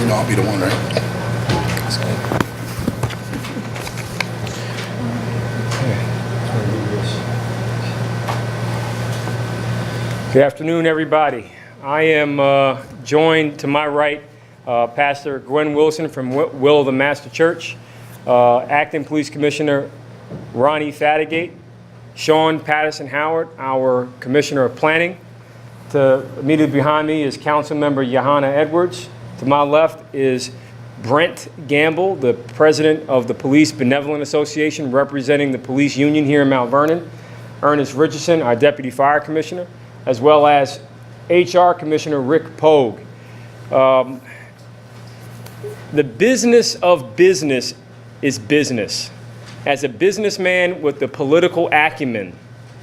know I'll be the one, right? Good afternoon, everybody. I am joined to my right, Pastor Gwen Wilson from Will of the Master Church, Acting Police Commissioner Ronnie Fatigate, Sean Patterson Howard, our Commissioner of Planning. Immediately behind me is Councilmember Johanna Edwards. To my left is Brent Gamble, the President of the Police Benevolent Association, representing the police union here in Mount Vernon. Ernest Richardson, our Deputy Fire Commissioner, as well as HR Commissioner Rick Pogue. The business of business is business. As a businessman with the political acumen,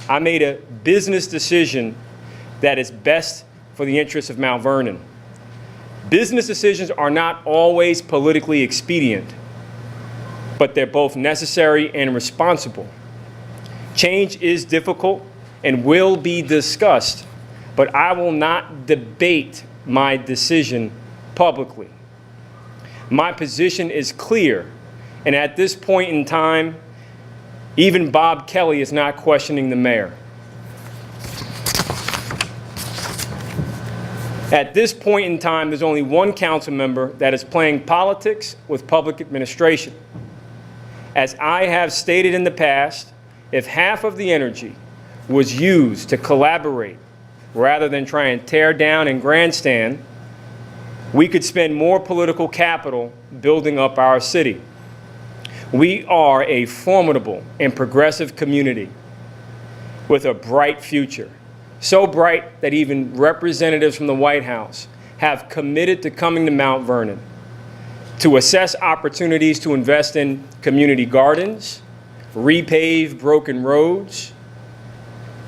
I made a business decision that is best for the interests of Mount Vernon. Business decisions are not always politically expedient, but they're both necessary and responsible. Change is difficult and will be discussed, but I will not debate my decision publicly. My position is clear, and at this point in time, even Bob Kelly is not questioning the mayor. At this point in time, there's only one council member that is playing politics with public administration. As I have stated in the past, if half of the energy was used to collaborate rather than try and tear down and grandstand, we could spend more political capital building up our city. We are a formidable and progressive community with a bright future. So bright that even representatives from the White House have committed to coming to Mount Vernon to assess opportunities to invest in community gardens, repave broken roads,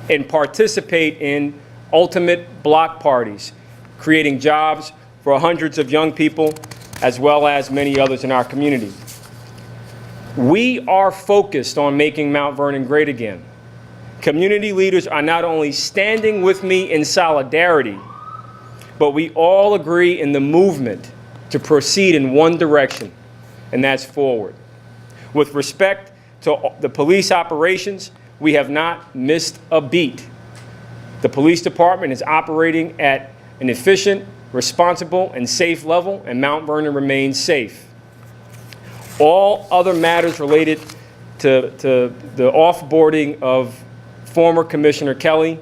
and participate in ultimate block parties, creating jobs for hundreds of young people as well as many others in our community. We are focused on making Mount Vernon great again. Community leaders are not only standing with me in solidarity, but we all agree in the movement to proceed in one direction, and that's forward. With respect to the police operations, we have not missed a beat. The police department is operating at an efficient, responsible, and safe level, and Mount Vernon remains safe. All other matters related to the offboarding of former Commissioner Kelly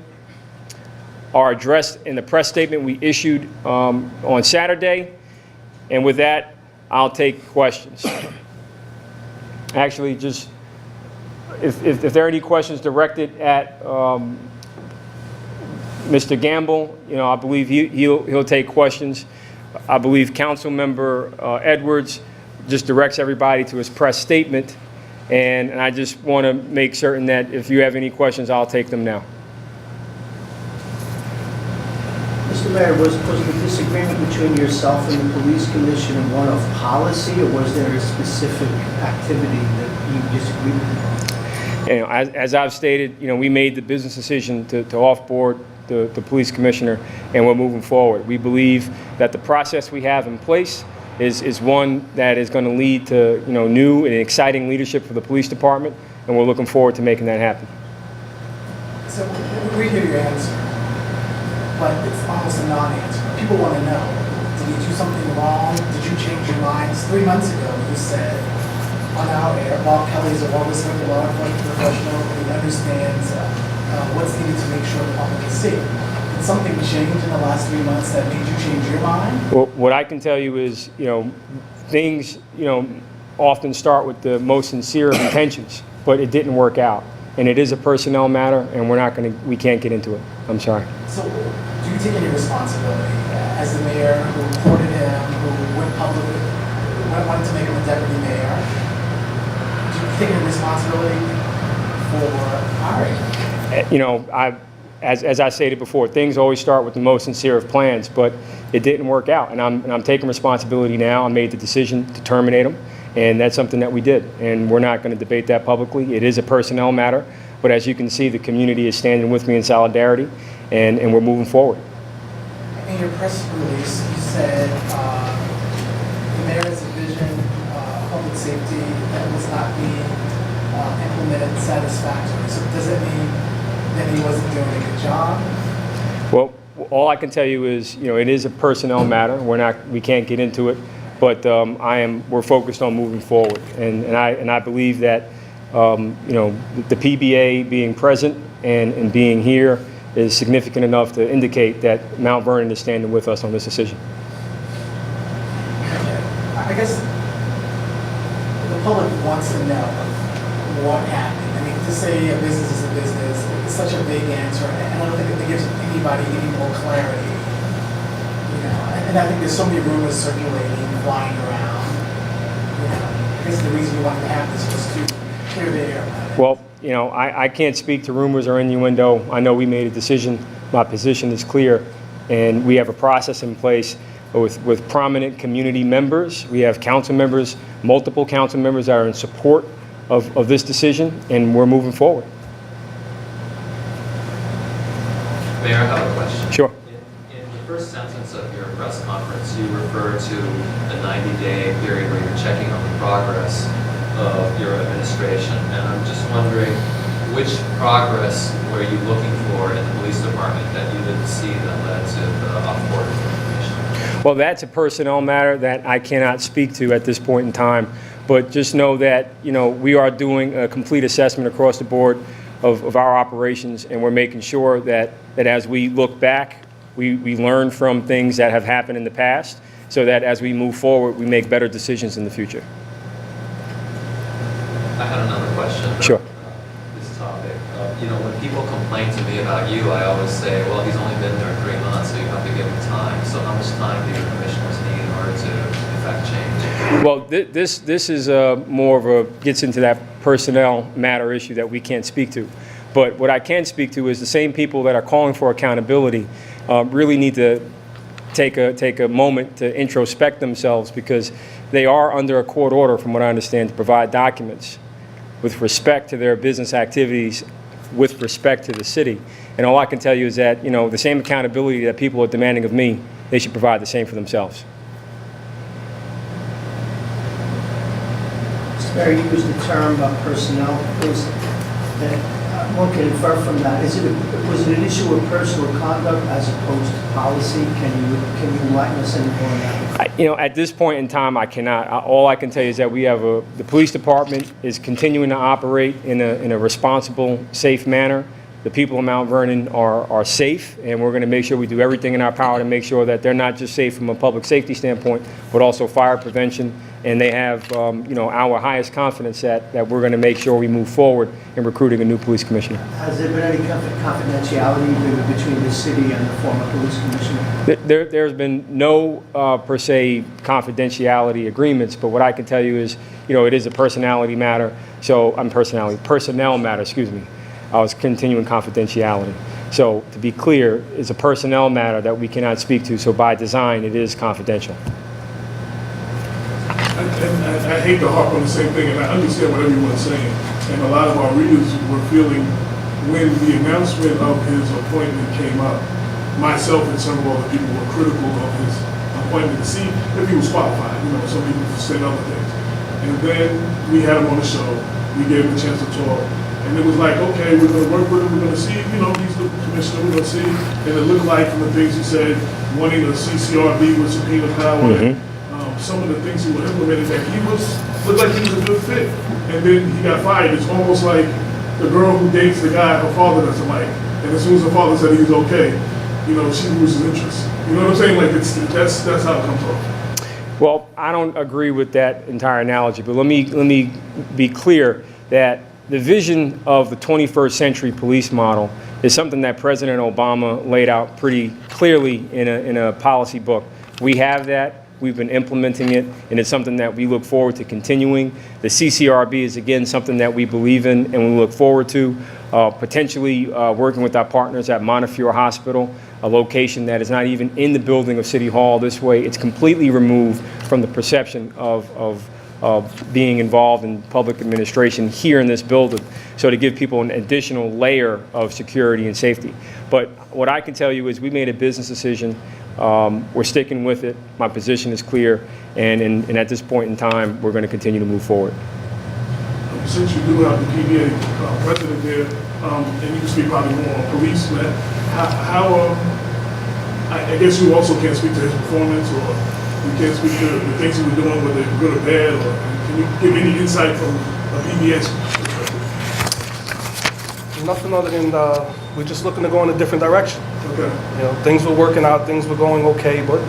are addressed in the press statement we issued on Saturday. And with that, I'll take questions. Actually, just if there are any questions directed at Mr. Gamble, I believe he'll take questions. I believe Councilmember Edwards just directs everybody to his press statement. And I just want to make certain that if you have any questions, I'll take them now. Mr. Mayor, was the disagreement between yourself and the police commissioner one of policy, or was there a specific activity that you disagreed with? As I've stated, we made the business decision to offboard the police commissioner, and we're moving forward. We believe that the process we have in place is one that is going to lead to new and exciting leadership for the police department, and we're looking forward to making that happen. So we hear your answer, but it's almost a non-answer. People want to know, did you do something wrong? Did you change your minds? 3 months ago, you said on our air, Bob Kelly is a well-respected law enforcement professional who understands what's needed to make sure the public is safe. Did something change in the last 3 months that made you change your mind? Well, what I can tell you is, things, often start with the most sincere of intentions, but it didn't work out. And it is a personnel matter, and we can't get into it. I'm sorry. So do you take any responsibility as the mayor who reported him, who went public, wanted to make him a deputy mayor? Do you take any responsibility for hiring? As I stated before, things always start with the most sincere of plans, but it didn't work out. And I'm taking responsibility now. I made the decision to terminate him, and that's something that we did. And we're not going to debate that publicly. It is a personnel matter, but as you can see, the community is standing with me in solidarity, and we're moving forward. In your press release, you said safety that was not being implemented satisfactorily. So does it mean that he wasn't doing a good job? Well, all I can tell you is, it is a personnel matter. We can't get into it, but we're focused on moving forward. And I believe that, the PBA being present and being here is significant enough to indicate that Mount Vernon is standing with us on this decision. I guess the public wants to know what happened. I mean, to say a business is a business, it's such a big answer, and I don't think it gives anybody any more clarity. And I think there's so many rumors circulating, flying around. I guess the reason you wanted to have this was to clear the air about it. Well, I can't speak to rumors or innuendo. I know we made a decision. My position is clear, and we have a process in place with prominent community members. We have council members, multiple council members that are in support of this decision, and we're moving forward. Mayor, I have a question. Sure. In the first sentence of your press conference, you referred to a 90-day period where you're checking on the progress of your administration, and I'm just wondering which progress were you looking for in the police department that you didn't see that led to the off-board information? Well, that's a personnel matter that I cannot speak to at this point in time, but just know that, we are doing a complete assessment across the board of our operations, and we're making sure that as we look back, we learn from things that have happened in the past, so that as we move forward, we make better decisions in the future. I had another question. Sure. This topic. When people complain to me about you, I always say, well, he's only been there 3 months, so you have to give him time. So how much time do your commissioners need in order to effect change? Well, this is more of gets into that personnel matter issue that we can't speak to. But what I can speak to is the same people that are calling for accountability really need to take a moment to introspect themselves, because they are under a court order, from what I understand, to provide documents with respect to their business activities, with respect to the city. And all I can tell you is that, the same accountability that people are demanding of me, they should provide the same for themselves. Mr. Mayor, you used the term personnel. One can infer from that, was it an issue of personal conduct as opposed to policy? Can you enlighten us any more on that? At this point in time, I cannot. All I can tell you is that we have the police department is continuing to operate in a responsible, safe manner. The people of Mount Vernon are safe, and we're going to make sure we do everything in our power to make sure that they're not just safe from a public safety standpoint, but also fire prevention. And they have, our highest confidence that we're going to make sure we move forward in recruiting a new police commissioner. Has there been any confidentiality between the city and the former police commissioner? There's been no, per se, confidentiality agreements, but what I can tell you is, it is a personnel matter, excuse me. I was continuing confidentiality. So to be clear, it's a personnel matter that we cannot speak to, so by design, it is confidential. And I hate to harp on the same thing, and I understand what everyone's saying. And a lot of our readers were feeling, when the announcement of his appointment came up, myself and several other people were critical of his appointment to see if he was qualified. Some people said other things. And then we had him on the show. We gave him a chance to talk. And it was like, okay, we're going to work with him. We're going to see, he's the commissioner. We're going to see. And it looked like, from the things he said, wanting a CCRB with subpoena power, some of the things he was implementing, that looked like he was a good fit. And then he got fired. It's almost like the girl who dates the guy her father doesn't like. And as soon as her father said he was okay, she loses interest. You know what I'm saying? Like, that's how it comes off. Well, I don't agree with that entire analogy, but let me be clear that the vision of the 21st century police model is something that President Obama laid out pretty clearly in a policy book. We have that. We've been implementing it, and it's something that we look forward to continuing. The CCRB is, again, something that we believe in and we look forward to, potentially working with our partners at Montefiore Hospital, a location that is not even in the building of City Hall. This way, it's completely removed from the perception of being involved in public administration here in this building, so to give people an additional layer of security and safety. But what I can tell you is we made a business decision. We're sticking with it. My position is clear, and at this point in time, we're going to continue to move forward. Since you do have the PBA president there, and you can speak probably more on police, man, I guess you also can't speak to his performance, or you can't speak to the things he was doing, whether good or bad, or can you give any insight from a PBS perspective? Nothing other than we're just looking to go in a different direction. Okay. You know, things were working out, things were going okay, but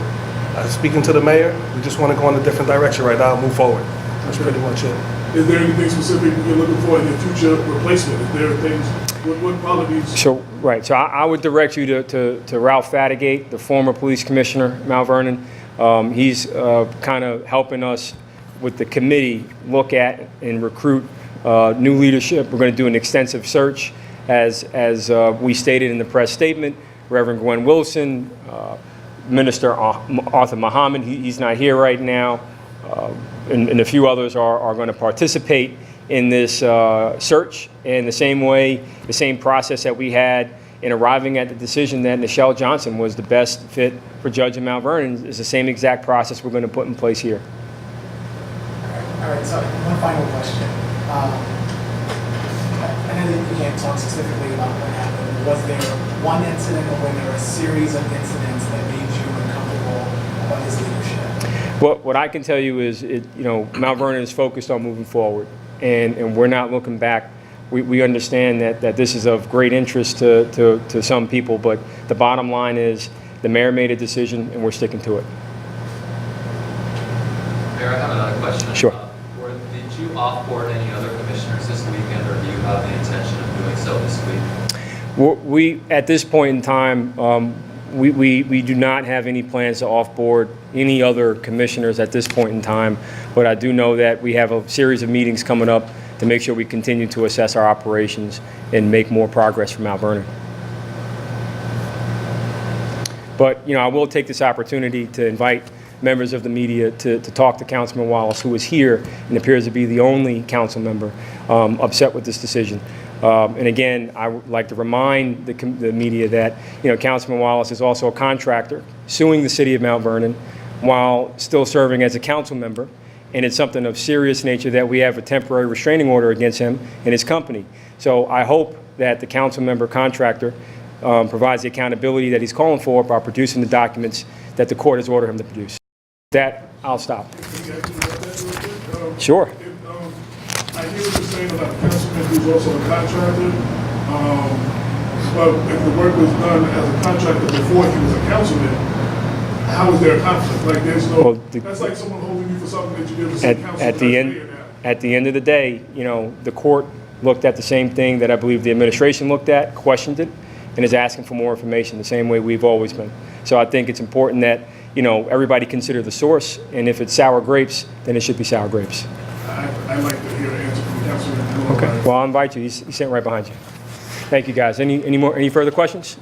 speaking to the mayor, we just want to go in a different direction right now, move forward. That's pretty much it. Is there anything specific you're looking for in your future replacement? Is there things, what qualities? So, right, so I would direct you to Ralph Fatigate, the former police commissioner, Mount Vernon. He's kind of helping us with the committee look at and recruit new leadership. We're going to do an extensive search, as we stated in the press statement. Reverend Gwen Wilson, Minister Arthur Muhammad, he's not here right now, and a few others are going to participate in this search. And the same way, the same process that we had in arriving at the decision that Nichelle Johnson was the best fit for Judge in Mount Vernon is the same exact process we're going to put in place here. All right, so one final question. I know that you can't talk specifically about what happened. Was there one incident, or were there a series of incidents that made you uncomfortable about his leadership? What I can tell you is, Mount Vernon is focused on moving forward, and we're not looking back. We understand that this is of great interest to some people, but the bottom line is the mayor made a decision, and we're sticking to it. Mayor, I have another question. Sure. Did you off-board any other commissioners this weekend, or do you have the intention of doing so this week? We at this point in time, we do not have any plans to off-board any other commissioners at this point in time, but I do know that we have a series of meetings coming up to make sure we continue to assess our operations and make more progress for Mount Vernon. But, I will take this opportunity to invite members of the media to talk to Councilman Wallace, who is here and appears to be the only council member upset with this decision. And again, I would like to remind the media that, Councilman Wallace is also a contractor suing the city of Mount Vernon while still serving as a council member. And it's something of serious nature that we have a temporary restraining order against him and his company. So I hope that the council member contractor provides the accountability that he's calling for by producing the documents that the court has ordered him to produce. With that, I'll stop. Can you ask me about that real quick? Sure. I hear what you're saying about the councilman who's also a contractor, but if the work was done as a contractor before he was a councilman, how is there a conflict? Like, there's no, Well, that's like someone holding you for something that you did for city council. At the end of the day, the court looked at the same thing that I believe the administration looked at, questioned it, and is asking for more information the same way we've always been. So I think it's important that, everybody consider the source, and if it's sour grapes, then it should be sour grapes. I'd like to hear an answer from the councilman. Okay. Well, I'll invite you. He's sitting right behind you. Thank you, guys. Any further questions?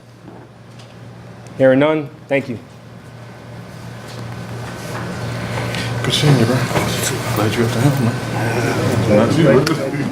Hearing none. Thank you. Good seeing you, bro. Glad you got to have him, man. Glad to see you.